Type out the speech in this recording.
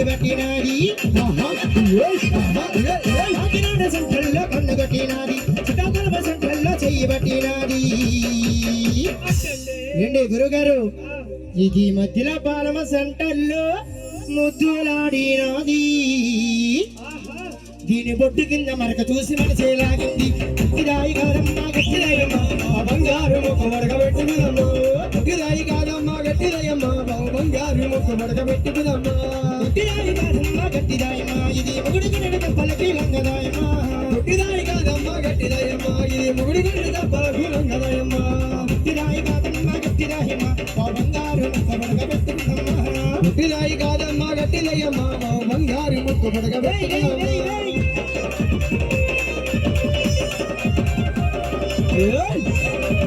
చేయబట్టినాది కాకినాడ సెంట్రల్లో కన్నుగట్టినాది శ్రీకాకుళం సెంట్రల్లో చేయబట్టినాది ఏంటి గురుగారు ఇది మధ్యలో పాలమ సెంటర్లో ముద్దులాడినాది దీని బొట్టు కింద మరక చూసి మనసేలాగింది గట్టిదాయి కాదమ్మా గట్టిదయ్యమ్మ బంగారు ముక్కు మడకబెట్టుకుందమ్మా గట్టిదాయి కాదమ్మా గట్టిదయ్యమ్మ బంగారు ముక్కు మడకబెట్టుకుందమ్మా గట్టిదాయి కాదమ్మా గట్టిదాయమ్మా ఇది ముగుడికి నడక పలకి లంగదాయమ్మా గట్టిదాయి కాదమ్మా గట్టిదయ్యమ్మ ఇది ముగుడికి నడక పలకి లంగదాయమ్మా గట్టిదాయి కాదమ్మా గట్టిదాయమ్మ బంగారు ముక్కు మడకబెట్టుకుందమ్మా గట్టిదాయి కాదమ్మా గట్టిదయ్యమ్మ బంగారు ముక్కు మడకబెట్టుకుందమ్మా Hey!